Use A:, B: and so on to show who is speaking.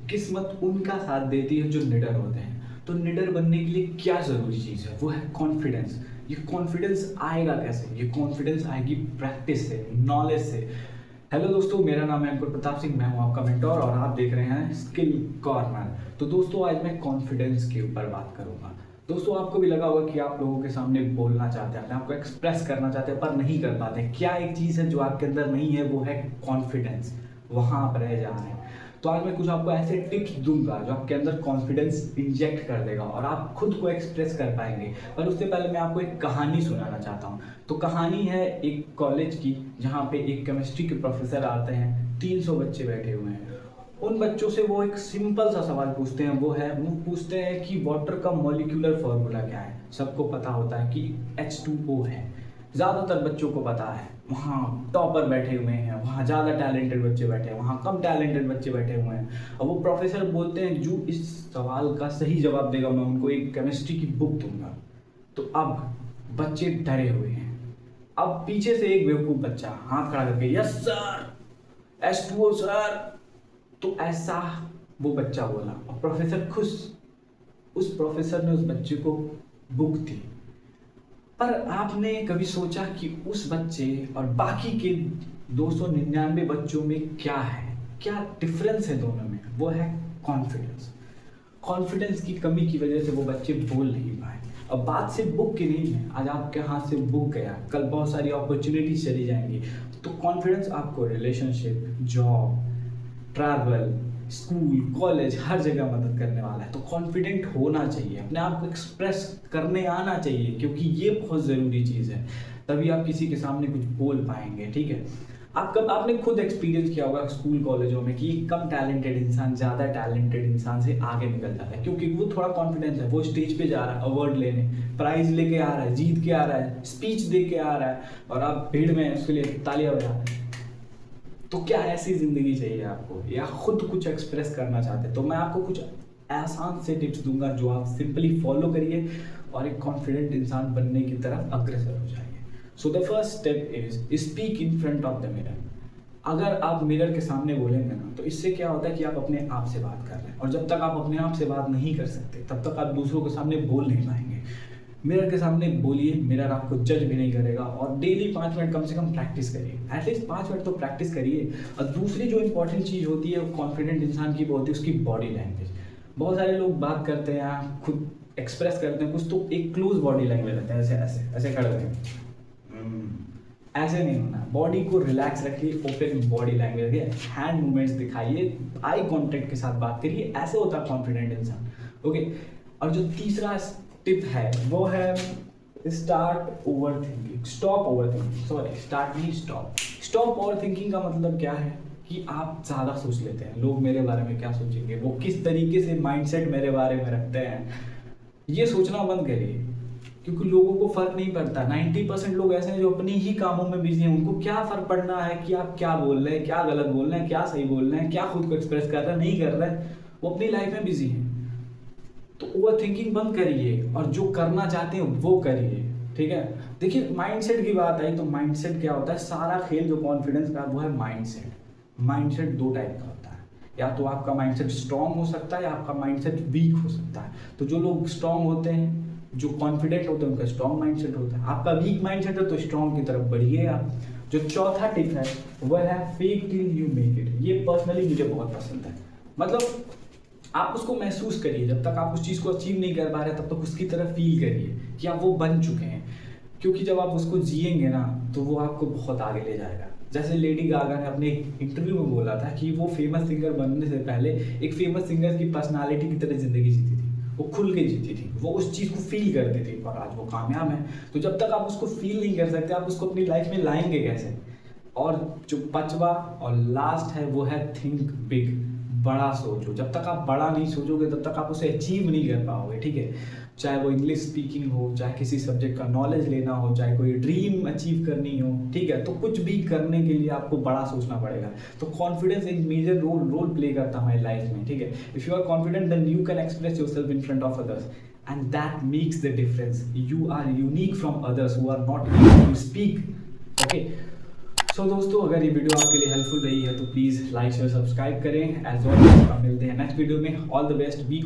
A: किस्मत उनका साथ देती है जो निडर होते हैं। तो निडर बनने के लिए क्या ज़रूरी चीज़ है, वो है कॉन्फिडेंस। ये कॉन्फिडेंस आएगा कैसे? ये कॉन्फिडेंस आएगी प्रैक्टिस से, नॉलेज से। हेलो दोस्तों, मेरा नाम है अंकुर प्रताप सिंह, मैं हूं आपका मेंटोर और आप देख रहे हैं स्किल कॉर्नर। तो दोस्तों, आज मैं कॉन्फिडेंस के ऊपर बात करूंगा। दोस्तों, आपको भी लगा होगा कि आप लोगों के सामने बोलना चाहते हैं, अपने आप को एक्सप्रेस करना चाहते हैं पर नहीं कर पाते। क्या एक चीज़ है जो आपके अंदर नहीं है, वो है कॉन्फिडेंस। वहाँ आप रह जा रहे हैं। तो आज मैं कुछ आपको ऐसे टिप्स दूंगा जो आपके अंदर कॉन्फिडेंस इंजेक्ट कर देगा और आप खुद को एक्सप्रेस कर पाएंगे। पर उससे पहले मैं आपको एक कहानी सुनाना चाहता हूँ। तो कहानी है एक कॉलेज की, जहाँ पे एक केमिस्ट्री के प्रोफेसर आते हैं। 300 बच्चे बैठे हुए हैं। उन बच्चों से वो एक सिंपल सा सवाल पूछते हैं, वो पूछते हैं कि वाटर का मॉलिक्यूलर फॉर्मूला क्या है। सबको पता होता है कि H2O है, ज़्यादातर बच्चों को पता है। वहाँ टॉपर बैठे हुए हैं, वहाँ ज़्यादा टैलेंटेड बच्चे बैठे हैं, वहाँ कम टैलेंटेड बच्चे बैठे हुए हैं। और वो प्रोफेसर बोलते हैं जो इस सवाल का सही जवाब देगा मैं उनको एक केमिस्ट्री की बुक दूंगा। तो अब बच्चे डरे हुए हैं। अब पीछे से एक बेवकूफ़ बच्चा हाथ खड़ा करके, यस सर, H2O सर। तो ऐसा वो बच्चा बोला और प्रोफेसर खुश। उस प्रोफेसर ने उस बच्चे को बुक दी। पर आपने कभी सोचा कि उस बच्चे और बाकी के 299 बच्चों में क्या है, क्या डिफरेंस है दोनों में? वो है कॉन्फिडेंस। कॉन्फिडेंस की कमी की वजह से वो बच्चे बोल नहीं पाए। अब बात सिर्फ बुक की नहीं है। आज आपके हाथ से बुक गया, कल बहुत सारी अपॉर्चुनिटीज चली जाएंगी। तो कॉन्फिडेंस आपको relationship, job, travel, school, college, हर जगह मदद करने वाला है। तो कॉन्फिडेंट होना चाहिए, अपने आप को एक्सप्रेस करने आना चाहिए, क्योंकि ये बहुत ज़रूरी चीज़ है। तभी आप किसी के सामने कुछ बोल पाएंगे। ठीक है, आपने खुद एक्सपीरियंस किया होगा स्कूल कॉलेजों में कि कम टैलेंटेड इंसान ज़्यादा टैलेंटेड इंसान से आगे निकल जाता है, क्योंकि वो थोड़ा कॉन्फिडेंस है। वो स्टेज पे जा रहा है अवार्ड लेने, प्राइज लेके आ रहा है, जीत के आ रहा है, स्पीच दे के आ रहा है, और आप भीड़ में उसके लिए तालियां बजा रहे हैं। तो क्या ऐसी ज़िंदगी चाहिए आपको, या खुद कुछ एक्सप्रेस करना चाहते हैं? तो मैं आपको कुछ आसान से टिप्स दूंगा जो आप सिंपली फॉलो करिए और एक कॉन्फिडेंट इंसान बनने की तरफ अग्रसर हो जाएंगे। So the first step is speak in front of the mirror. अगर आप मिरर के सामने बोलेंगे ना, तो इससे क्या होता है कि आप अपने आप से बात कर रहे हैं, और जब तक आप अपने आप से बात नहीं कर सकते तब तक आप दूसरों के सामने बोल नहीं पाएंगे। मिरर के सामने बोलिए, मिरर आपको जज भी नहीं करेगा। और डेली 5 मिनट कम से कम प्रैक्टिस करिए, एटलीस्ट 5 मिनट तो प्रैक्टिस करिए। और दूसरी जो इंपॉर्टेंट चीज़ होती है कॉन्फिडेंट इंसान की, वो होती है उसकी बॉडी लैंग्वेज। बहुत सारे लोग बात करते हैं, खुद एक्सप्रेस करते हैं कुछ, तो एक क्लोज बॉडी लैंग्वेज रहता है, ऐसे ऐसे ऐसे खड़े हुए। ऐसे नहीं होना, बॉडी को रिलैक्स रखिए, ओपन बॉडी लैंग्वेज रखिए, हैंड मूवमेंट्स दिखाइए, आई कांटेक्ट के साथ बात करिए। ऐसे होता है कॉन्फिडेंट इंसान। ओके, और जो तीसरा टिप है वो है start over thinking, stop over thinking. Sorry, start नहीं, स्टॉप। स्टॉप ओवर थिंकिंग का मतलब क्या है कि आप ज़्यादा सोच लेते हैं, लोग मेरे बारे में क्या सोचेंगे, वो किस तरीके से माइंडसेट मेरे बारे में रखते हैं। ये सोचना बंद करिए, क्योंकि लोगों को फर्क नहीं पड़ता। 90% लोग ऐसे हैं जो अपनी ही कामों में बिजी हैं। उनको क्या फर्क पड़ना है कि आप क्या बोल रहे हैं, क्या गलत बोल रहे हैं, क्या सही बोल रहे हैं, क्या खुद को एक्सप्रेस कर रहे हैं, नहीं कर रहे हैं। वो अपनी लाइफ में बिजी हैं। तो ओवर थिंकिंग बंद करिए और जो करना चाहते हैं वो करिए। ठीक है, देखिए, माइंडसेट की बात आई तो माइंडसेट क्या होता है? सारा खेल जो कॉन्फिडेंस का, वो है माइंडसेट। माइंडसेट 2 टाइप का होता है, या तो आपका माइंडसेट स्ट्रांग हो सकता है या आपका माइंडसेट वीक हो सकता है। तो जो लोग स्ट्रांग होते हैं, जो कॉन्फिडेंट होते हैं, उनका स्ट्रांग माइंडसेट होता है। आपका वीक माइंडसेट है तो स्ट्रांग की तरफ बढ़िए आप। जो चौथा टिप है वह है fake till you make it. ये पर्सनली मुझे बहुत पसंद है। मतलब आप उसको महसूस करिए, जब तक आप उस चीज़ को अचीव नहीं कर पा रहे तब तक उसकी तरफ फील करिए कि आप वो बन चुके हैं। क्योंकि जब आप उसको जिएंगे ना, तो वो आपको बहुत आगे ले जाएगा। जैसे लेडी गागा ने अपने इंटरव्यू में बोला था कि वो फेमस सिंगर बनने से पहले एक फेमस सिंगर की पर्सनालिटी की तरह ज़िंदगी जीती थी। वो खुल के जीती थी, वो उस चीज़ को फील करती थी, और आज वो कामयाब है। तो जब तक आप उसको फील नहीं कर सकते, आप उसको अपनी लाइफ में लाएंगे कैसे? और जो 5वां और लास्ट है वो है थिंक बिग। बड़ा सोचो। जब तक आप बड़ा नहीं सोचोगे तब तक आप उसे अचीव नहीं कर पाओगे। ठीक है, चाहे वो इंग्लिश स्पीकिंग हो, चाहे किसी सब्जेक्ट का नॉलेज लेना हो, चाहे कोई ड्रीम अचीव करनी हो। ठीक है, तो कुछ भी करने के लिए आपको बड़ा सोचना पड़ेगा। तो कॉन्फिडेंस एक मेजर रोल प्ले करता है हमारी लाइफ में। ठीक है, if you are confident then you can express yourself in front of others, and that makes the difference. You are unique from others who are not able to speak. Okay, so दोस्तों, अगर ये video आपके लिए helpful रही है तो please like share subscribe करें। As always मिलते हैं नेक्स्ट वीडियो में। All the best, B